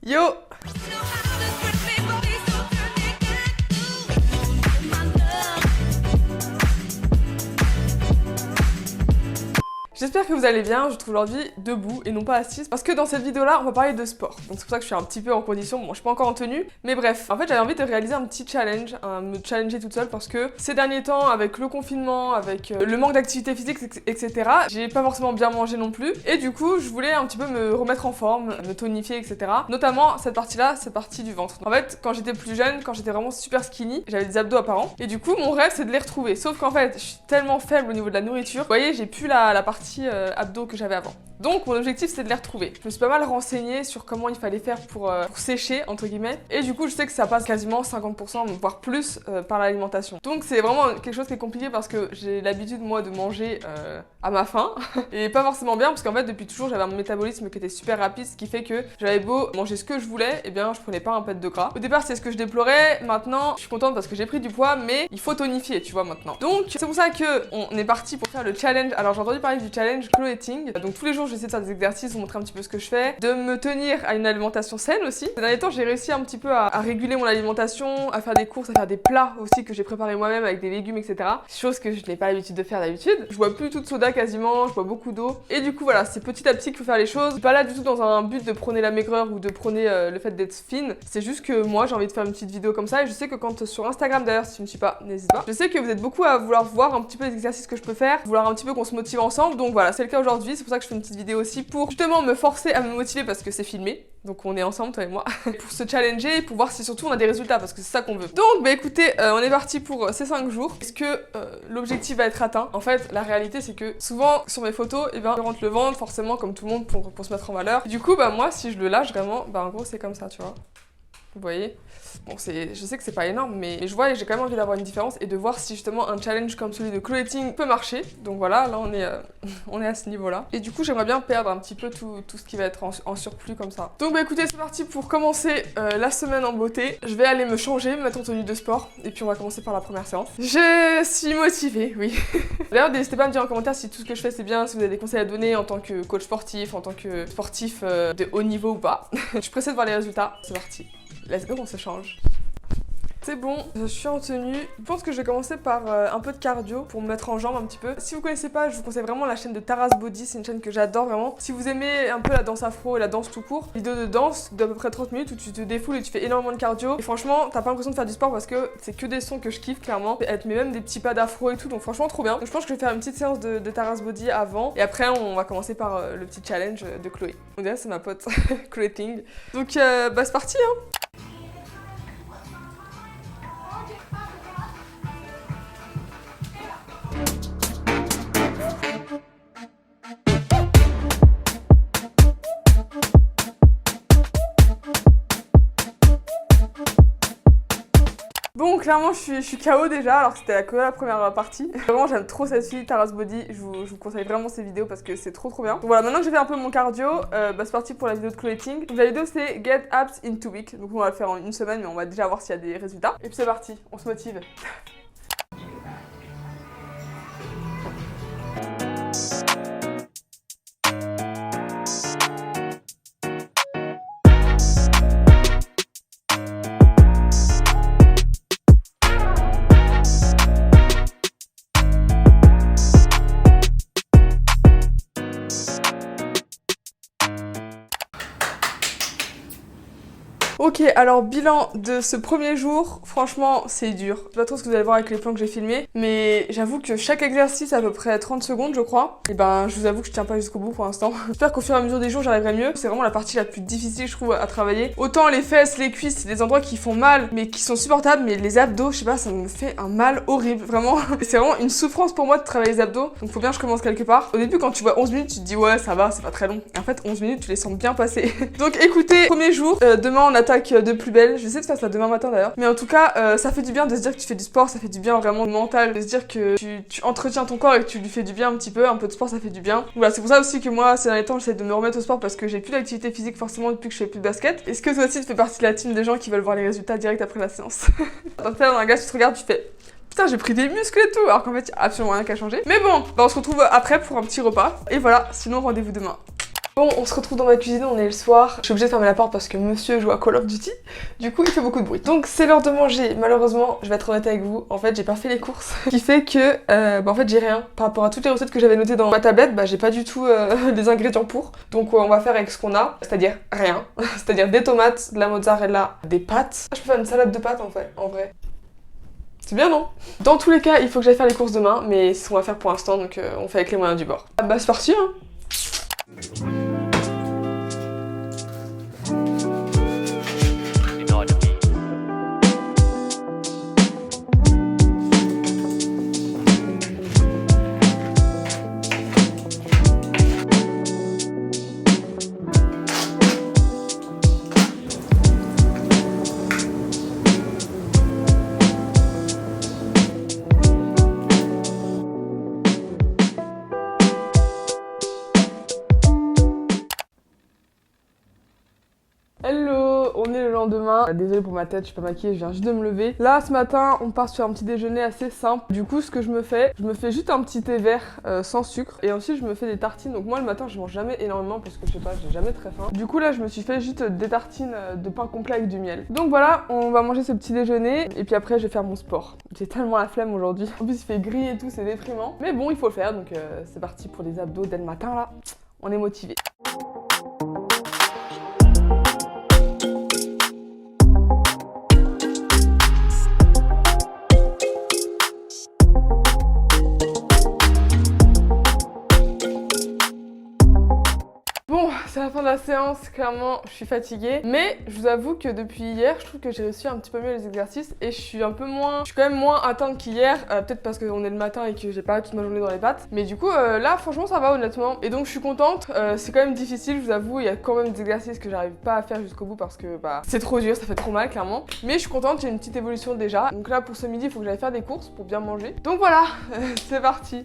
Yo! J'espère que vous allez bien, je vous trouve aujourd'hui debout et non pas assise parce que dans cette vidéo là on va parler de sport. Donc c'est pour ça que je suis un petit peu en condition, bon je suis pas encore en tenue, mais bref. En fait j'avais envie de réaliser un petit challenge, me challenger toute seule parce que ces derniers temps avec le confinement, avec le manque d'activité physique etc. J'ai pas forcément bien mangé non plus et du coup je voulais un petit peu me remettre en forme, me tonifier etc. Notamment cette partie là, cette partie du ventre. En fait quand j'étais plus jeune, quand j'étais vraiment super skinny, j'avais des abdos apparents et du coup mon rêve c'est de les retrouver. Sauf qu'en fait je suis tellement faible au niveau de la nourriture, vous voyez j'ai plus la partie abdos que j'avais avant. Donc mon objectif c'est de les retrouver. Je me suis pas mal renseignée sur comment il fallait faire pour sécher entre guillemets et du coup je sais que ça passe quasiment 50% voire plus par l'alimentation. Donc c'est vraiment quelque chose qui est compliqué parce que j'ai l'habitude moi de manger à ma faim et pas forcément bien parce qu'en fait depuis toujours j'avais un métabolisme qui était super rapide, ce qui fait que j'avais beau manger ce que je voulais, et bien je prenais pas un pet de gras. Au départ c'est ce que je déplorais, maintenant je suis contente parce que j'ai pris du poids mais il faut tonifier tu vois maintenant. Donc c'est pour ça que on est parti pour faire le challenge. Alors j'ai entendu parler du challenge Cloeting, donc tous les jours j'essaie de faire des exercices, vous montrer un petit peu ce que je fais, de me tenir à une alimentation saine aussi. Ces derniers temps j'ai réussi un petit peu à réguler mon alimentation, à faire des courses, à faire des plats aussi que j'ai préparés moi-même avec des légumes etc. Chose que je n'ai pas l'habitude de faire d'habitude. Je bois plus tout de soda quasiment, je bois beaucoup d'eau et du coup voilà c'est petit à petit qu'il faut faire les choses. Je suis pas là du tout dans un but de prôner la maigreur ou de prôner le fait d'être fine. C'est juste que moi j'ai envie de faire une petite vidéo comme ça et je sais que quand sur Instagram d'ailleurs si tu ne me suis pas, n'hésite pas. Je sais que vous êtes beaucoup à vouloir voir un petit peu les exercices que je peux faire, vouloir un petit peu qu'on se motive ensemble, donc voilà c'est le cas aujourd'hui. C'est pour ça que je fais une petite vidéo aussi pour justement me forcer à me motiver parce que c'est filmé. Donc on est ensemble toi et moi pour se challenger et pour voir si surtout on a des résultats parce que c'est ça qu'on veut. Donc bah écoutez on est parti pour ces 5 jours. Est-ce que l'objectif va être atteint? En fait la réalité c'est que souvent sur mes photos et ben je rentre le ventre forcément comme tout le monde pour se mettre en valeur. Et du coup bah moi si je le lâche vraiment bah en gros c'est comme ça tu vois. Vous voyez? Bon, je sais que c'est pas énorme, mais je vois et j'ai quand même envie d'avoir une différence et de voir si justement un challenge comme celui de Cloeting peut marcher. Donc voilà, là on est à ce niveau-là. Et du coup, j'aimerais bien perdre un petit peu tout ce qui va être en surplus comme ça. Donc bah écoutez, c'est parti pour commencer la semaine en beauté. Je vais aller me changer, me mettre en tenue de sport et puis on va commencer par la première séance. Je suis motivée, oui. D'ailleurs, n'hésitez pas à me dire en commentaire si tout ce que je fais c'est bien, si vous avez des conseils à donner en tant que coach sportif, en tant que sportif de haut niveau ou pas. Je suis pressée de voir les résultats. C'est parti. Let's go, on se change. C'est bon, je suis en tenue. Je pense que je vais commencer par un peu de cardio pour me mettre en jambes un petit peu. Si vous connaissez pas, je vous conseille vraiment la chaîne de Taras Body, c'est une chaîne que j'adore vraiment. Si vous aimez un peu la danse afro et la danse tout court, vidéo de danse d'à peu près 30 minutes où tu te défoules et tu fais énormément de cardio. Et franchement, t'as pas l'impression de faire du sport parce que c'est que des sons que je kiffe clairement. Elle te met même des petits pas d'afro et tout, donc franchement trop bien. Donc je pense que je vais faire une petite séance de Taras Body avant. Et après, on va commencer par le petit challenge de Chloé. On dirait c'est ma pote Cloeting. Donc bah c'est parti hein. Bon, clairement, je suis KO déjà, alors que c'était que la première partie. Vraiment, j'aime trop cette fille, Taras Body. Je vous conseille vraiment ses vidéos parce que c'est trop bien. Donc voilà, maintenant que j'ai fait un peu mon cardio, bah, c'est parti pour la vidéo de Cloeting. Donc la vidéo, c'est Get Abs in 2 weeks. Donc on va le faire en une semaine, mais on va déjà voir s'il y a des résultats. Et puis c'est parti, on se motive. Ok, alors bilan de ce premier jour, franchement c'est dur. Je sais pas trop ce que vous allez voir avec les plans que j'ai filmés, mais j'avoue que chaque exercice à peu près 30 secondes je crois. Et ben je vous avoue que je tiens pas jusqu'au bout pour l'instant. J'espère qu'au fur et à mesure des jours j'arriverai mieux. C'est vraiment la partie la plus difficile je trouve à travailler. Autant les fesses, les cuisses, c'est des endroits qui font mal mais qui sont supportables, mais les abdos, je sais pas, ça me fait un mal horrible, vraiment. C'est vraiment une souffrance pour moi de travailler les abdos, donc faut bien que je commence quelque part. Au début quand tu vois 11 minutes tu te dis ouais ça va, c'est pas très long. Et en fait 11 minutes tu les sens bien passer. Donc écoutez, premier jour, demain on attaque de plus belle. Je vais essayer de faire ça demain matin d'ailleurs. Mais en tout cas, ça fait du bien de se dire que tu fais du sport, ça fait du bien vraiment mental, de se dire que tu entretiens ton corps et que tu lui fais du bien un petit peu de sport ça fait du bien. Voilà, c'est pour ça aussi que moi ces derniers temps j'essaie de me remettre au sport parce que j'ai plus d'activité physique forcément depuis que je fais plus de basket. Est-ce que toi aussi tu fais partie de la team des gens qui veulent voir les résultats direct après la séance? Dans un gars, tu te regardes, tu fais putain j'ai pris des muscles et tout, alors qu'en fait il y a absolument rien qu'à changer. Mais bon, bah on se retrouve après pour un petit repas. Et voilà, sinon rendez-vous demain. Bon, on se retrouve dans ma cuisine, on est le soir. Je suis obligée de fermer la porte parce que monsieur joue à Call of Duty. Du coup, il fait beaucoup de bruit. Donc, c'est l'heure de manger. Malheureusement, je vais être honnête avec vous. En fait, j'ai pas fait les courses. Ce qui fait que, en fait, j'ai rien. Par rapport à toutes les recettes que j'avais notées dans ma tablette, j'ai pas du tout les ingrédients pour. Donc, on va faire avec ce qu'on a. C'est-à-dire rien. C'est-à-dire des tomates, de la mozzarella, des pâtes. Je peux faire une salade de pâtes, en vrai. C'est bien, non? Dans tous les cas, il faut que j'aille faire les courses demain. Mais c'est ce qu'on va faire pour l'instant. Donc, on fait avec les moyens du bord. C'est parti, hein. Hello, on est le lendemain. Désolée pour ma tête, je suis pas maquillée, je viens juste de me lever. Là, ce matin, on part sur un petit déjeuner assez simple. Du coup, ce que je me fais juste un petit thé vert sans sucre. Et ensuite, je me fais des tartines. Donc moi, le matin, je mange jamais énormément parce que je sais pas, j'ai jamais très faim. Du coup, là, je me suis fait juste des tartines de pain complet avec du miel. Donc voilà, on va manger ce petit déjeuner. Et puis après, je vais faire mon sport. J'ai tellement la flemme aujourd'hui. En plus, il fait gris et tout, c'est déprimant. Mais bon, il faut le faire. Donc c'est parti pour les abdos dès le matin, là. On est motivé. C'est la fin de la séance, clairement je suis fatiguée, mais je vous avoue que depuis hier je trouve que j'ai réussi un petit peu mieux les exercices et je suis quand même moins atteinte qu'hier, peut-être parce qu'on est le matin et que j'ai pas toute ma journée dans les pattes, mais du coup là franchement ça va honnêtement et donc je suis contente. C'est quand même difficile, je vous avoue, il y a quand même des exercices que j'arrive pas à faire jusqu'au bout parce que c'est trop dur, ça fait trop mal clairement, mais je suis contente, j'ai une petite évolution déjà. Donc là pour ce midi il faut que j'aille faire des courses pour bien manger, donc voilà, c'est parti.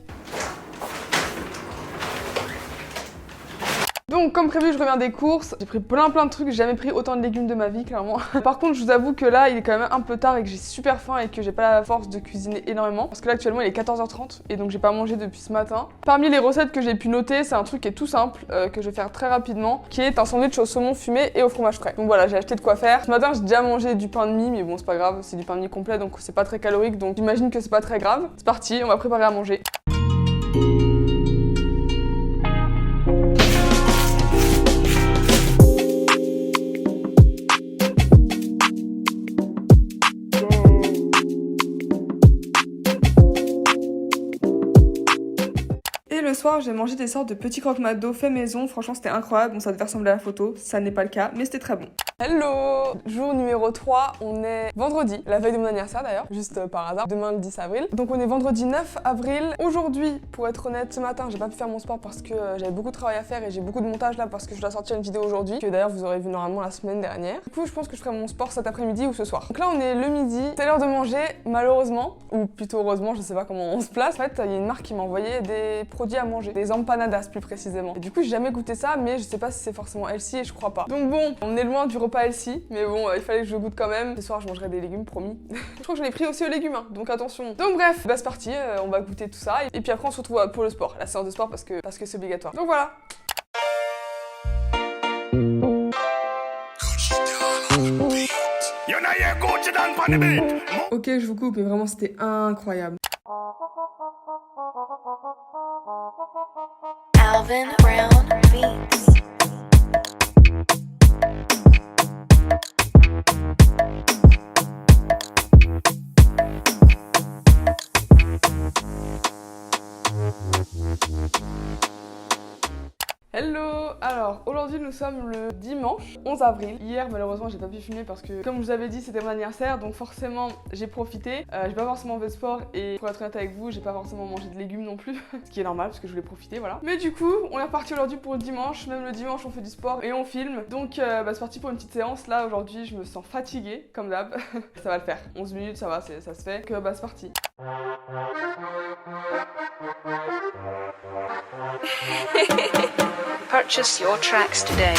Donc comme prévu, je reviens des courses, j'ai pris plein de trucs, j'ai jamais pris autant de légumes de ma vie clairement. Par contre, je vous avoue que là, il est quand même un peu tard et que j'ai super faim et que j'ai pas la force de cuisiner énormément. Parce que là actuellement, il est 14h30 et donc j'ai pas mangé depuis ce matin. Parmi les recettes que j'ai pu noter, c'est un truc qui est tout simple, que je vais faire très rapidement, qui est un sandwich au saumon fumé et au fromage frais. Donc voilà, j'ai acheté de quoi faire. Ce matin, j'ai déjà mangé du pain de mie, mais bon, c'est pas grave, c'est du pain de mie complet, donc c'est pas très calorique, donc j'imagine que c'est pas très grave. C'est parti, on va préparer à manger. Le soir, j'ai mangé des sortes de petits croque-McDo fait maison. Franchement, c'était incroyable. Bon, ça devait ressembler à la photo. Ça n'est pas le cas, mais c'était très bon. Hello! Jour numéro 3, on est vendredi, la veille de mon anniversaire d'ailleurs, juste par hasard, demain le 10 avril. Donc on est vendredi 9 avril. Aujourd'hui, pour être honnête, ce matin, j'ai pas pu faire mon sport parce que j'avais beaucoup de travail à faire et j'ai beaucoup de montage là parce que je dois sortir une vidéo aujourd'hui, que d'ailleurs vous aurez vu normalement la semaine dernière. Du coup, je pense que je ferai mon sport cet après-midi ou ce soir. Donc là, on est le midi, c'est l'heure de manger, malheureusement, ou plutôt heureusement, je sais pas comment on se place. En fait, il y a une marque qui m'a envoyé des produits à manger, des empanadas plus précisément. Et du coup, j'ai jamais goûté ça, mais je sais pas si c'est forcément healthy et je crois pas. Donc bon, on est loin du repas healthy, mais bon, il fallait que je goûte quand même. Ce soir, je mangerai des légumes, promis. Je crois que j'en ai pris aussi aux légumes, hein, donc attention. Donc bref, c'est parti, on va goûter tout ça. Et puis après, on se retrouve pour le sport, la séance de sport parce que c'est obligatoire. Donc voilà. Ok, je vous coupe, mais vraiment, c'était incroyable. Alvin Brown Beats. Hello! Alors, aujourd'hui nous sommes le dimanche 11 avril. Hier, malheureusement, j'ai pas pu filmer parce que, comme je vous avais dit, c'était mon anniversaire, donc forcément, j'ai profité. J'ai pas forcément fait de sport et pour être honnête avec vous, j'ai pas forcément mangé de légumes non plus, ce qui est normal parce que je voulais profiter, voilà. Mais du coup, on est reparti aujourd'hui pour le dimanche. Même le dimanche, on fait du sport et on filme. Donc, c'est parti pour une petite séance. Là, aujourd'hui, je me sens fatiguée, comme d'hab. Ça va le faire. 11 minutes, ça va, ça se fait. Donc, c'est parti. Purchase your tracks today.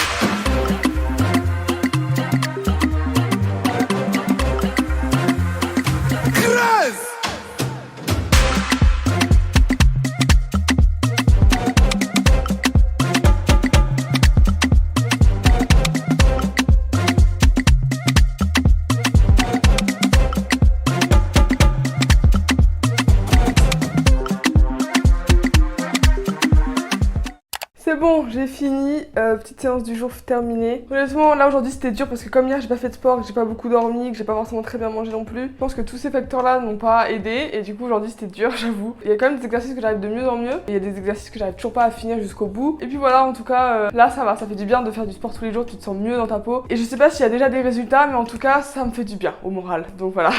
j'ai fini, petite séance du jour terminée. Honnêtement là aujourd'hui c'était dur parce que comme hier j'ai pas fait de sport, que j'ai pas beaucoup dormi, que j'ai pas forcément très bien mangé non plus. Je pense que tous ces facteurs là n'ont pas aidé et du coup aujourd'hui c'était dur j'avoue. Il y a quand même des exercices que j'arrive de mieux en mieux et il y a des exercices que j'arrive toujours pas à finir jusqu'au bout. Et puis voilà, en tout cas là ça va, ça fait du bien de faire du sport tous les jours, tu te sens mieux dans ta peau. Et je sais pas s'il y a déjà des résultats mais en tout cas ça me fait du bien au moral, donc voilà.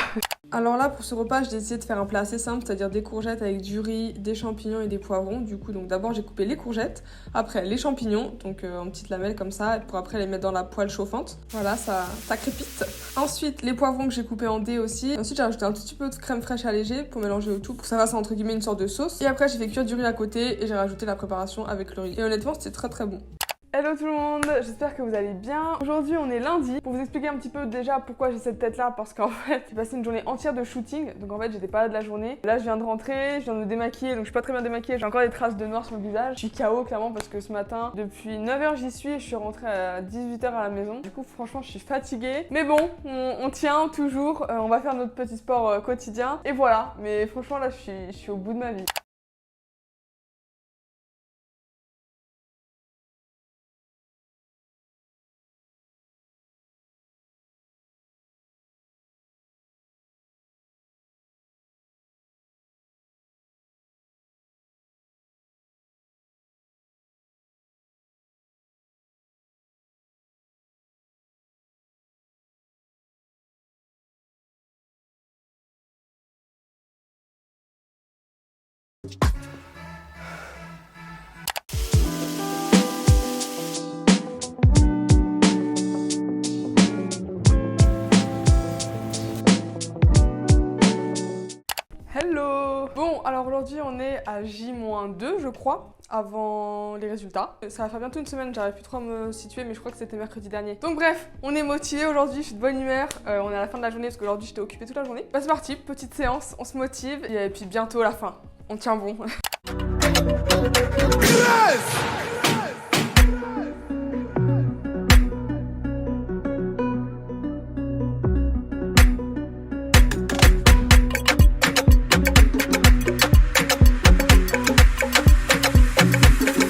Alors là pour ce repas j'ai décidé de faire un plat assez simple, c'est-à-dire des courgettes avec du riz, des champignons et des poivrons. Du coup donc d'abord j'ai coupé les courgettes, après les champignons, donc en petites lamelles comme ça, pour après les mettre dans la poêle chauffante. Voilà, ça crépite. Ensuite les poivrons que j'ai coupés en dés aussi. Ensuite j'ai rajouté un tout petit peu de crème fraîche allégée pour mélanger au tout, pour que ça fasse entre guillemets une sorte de sauce. Et après j'ai fait cuire du riz à côté et j'ai rajouté la préparation avec le riz. Et honnêtement c'était très très bon. Hello tout le monde, j'espère que vous allez bien. Aujourd'hui on est lundi. Pour vous expliquer un petit peu déjà pourquoi j'ai cette tête là, parce qu'en fait j'ai passé une journée entière de shooting, donc en fait j'étais pas là de la journée. Là je viens de rentrer, je viens de me démaquiller, donc je suis pas très bien démaquillée, j'ai encore des traces de noir sur le visage. Je suis KO clairement parce que ce matin, depuis 9h j'y suis et je suis rentrée à 18h à la maison. Du coup franchement je suis fatiguée, mais bon on tient toujours, on va faire notre petit sport quotidien et voilà. Mais franchement là je suis au bout de ma vie. Hello! Bon, alors aujourd'hui on est à J-2 je crois, avant les résultats. Ça va faire bientôt une semaine, j'arrive plus trop à me situer, mais je crois que c'était mercredi dernier. Donc bref, on est motivé aujourd'hui, je suis de bonne humeur, on est à la fin de la journée parce qu'aujourd'hui j'étais occupée toute la journée. Bah c'est parti, petite séance, on se motive et puis bientôt la fin. On tient bon.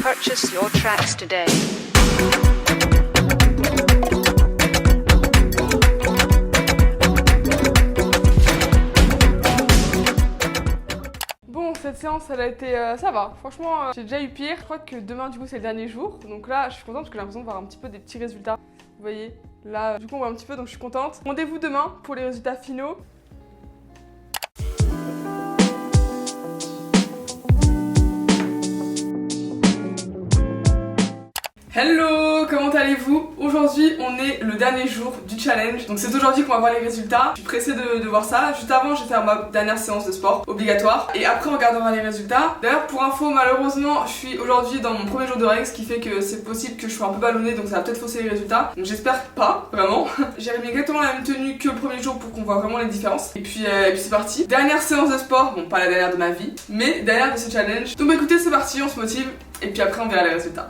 Purchase your tracks today. Bon, cette séance elle a été, ça va, franchement j'ai déjà eu pire. Je crois que demain du coup c'est le dernier jour, donc là je suis contente parce que j'ai l'impression de voir un petit peu des petits résultats. Vous voyez, là du coup on voit un petit peu donc je suis contente. Rendez-vous demain pour les résultats finaux. Hello, comment allez-vous? Aujourd'hui on est le dernier jour du challenge, donc c'est aujourd'hui qu'on va voir les résultats. Je suis pressée de voir ça. Juste avant j'ai fait ma dernière séance de sport obligatoire et après on regardera les résultats. D'ailleurs pour info, malheureusement je suis aujourd'hui dans mon premier jour de règles, ce qui fait que c'est possible que je sois un peu ballonnée, donc ça va peut-être fausser les résultats. Donc j'espère pas, vraiment. J'ai remis exactement la même tenue que le premier jour pour qu'on voit vraiment les différences. Et puis c'est parti. Dernière séance de sport, bon pas la dernière de ma vie, mais dernière de ce challenge. Donc bah écoutez c'est parti, on se motive et puis après on verra les résultats.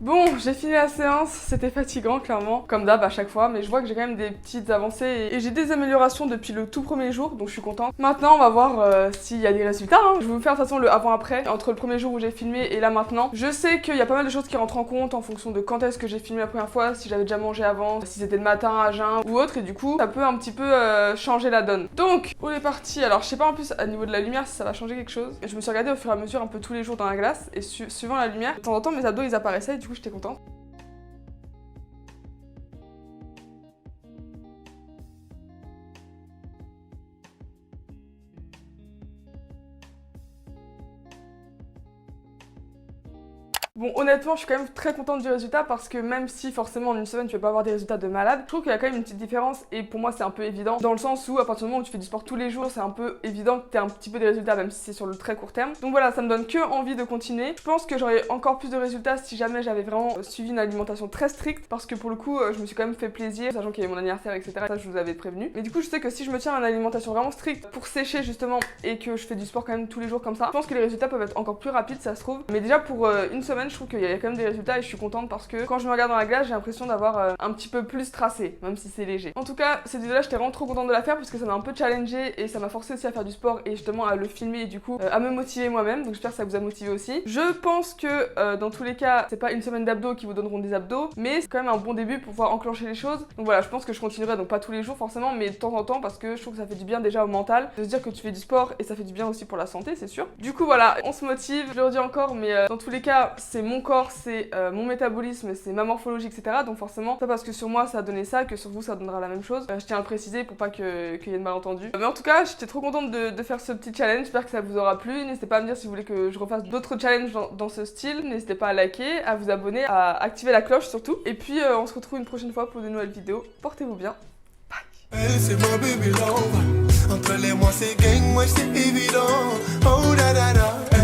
Bon, j'ai fini la séance, c'était fatigant clairement, comme d'hab à chaque fois, mais je vois que j'ai quand même des petites avancées et j'ai des améliorations depuis le tout premier jour, donc je suis contente. Maintenant, on va voir s'il y a des résultats, hein. Je vais vous faire de toute façon le avant-après, entre le premier jour où j'ai filmé et là maintenant. Je sais qu'il y a pas mal de choses qui rentrent en compte en fonction de quand est-ce que j'ai filmé la première fois, si j'avais déjà mangé avant, si c'était le matin à jeun ou autre, et du coup, ça peut un petit peu changer la donne. Donc, on est parti. Alors, je sais pas en plus, à niveau de la lumière, si ça va changer quelque chose. Je me suis regardée au fur et à mesure un peu tous les jours dans la glace, et suivant la lumière, de temps en temps, mes abdos, ils apparaissaient, et du coup, j'étais contente. Bon, honnêtement, je suis quand même très contente du résultat parce que même si forcément en une semaine tu vas pas avoir des résultats de malade, je trouve qu'il y a quand même une petite différence et pour moi c'est un peu évident dans le sens où à partir du moment où tu fais du sport tous les jours, c'est un peu évident que tu aies un petit peu des résultats même si c'est sur le très court terme. Donc voilà, ça me donne que envie de continuer. Je pense que j'aurais encore plus de résultats si jamais j'avais vraiment suivi une alimentation très stricte parce que pour le coup, je me suis quand même fait plaisir, sachant qu'il y avait mon anniversaire, etc. Ça, je vous avais prévenu. Mais du coup, je sais que si je me tiens à une alimentation vraiment stricte pour sécher justement et que je fais du sport quand même tous les jours comme ça, je pense que les résultats peuvent être encore plus rapides, ça se trouve. Mais déjà pour une semaine, je trouve qu'il y a quand même des résultats et je suis contente parce que quand je me regarde dans la glace, j'ai l'impression d'avoir un petit peu plus tracé, même si c'est léger. En tout cas, cette vidéo là, j'étais vraiment trop contente de la faire parce que ça m'a un peu challengé et ça m'a forcé aussi à faire du sport et justement à le filmer et du coup à me motiver moi-même. Donc j'espère que ça vous a motivé aussi. Je pense que dans tous les cas, c'est pas une semaine d'abdos qui vous donneront des abdos, mais c'est quand même un bon début pour pouvoir enclencher les choses. Donc voilà, je pense que je continuerai, donc pas tous les jours forcément, mais de temps en temps parce que je trouve que ça fait du bien déjà au mental de se dire que tu fais du sport et ça fait du bien aussi pour la santé, c'est sûr. Du coup voilà, on se motive, je le redis encore, mais dans tous les cas, c'est mon corps, c'est mon métabolisme, c'est ma morphologie, etc. Donc forcément, pas parce que sur moi ça a donné ça que sur vous ça donnera la même chose. Je tiens à le préciser pour pas qu'il y ait de malentendus. Mais en tout cas, j'étais trop contente de faire ce petit challenge, j'espère que ça vous aura plu. N'hésitez pas à me dire si vous voulez que je refasse d'autres challenges dans ce style. N'hésitez pas à liker, à vous abonner, à activer la cloche surtout. Et puis on se retrouve une prochaine fois pour de nouvelles vidéos. Portez-vous bien. Bye. Elle, c'est ma baby love. Entre les mois, c'est gang, moi, c'est évident. Oh, da da da.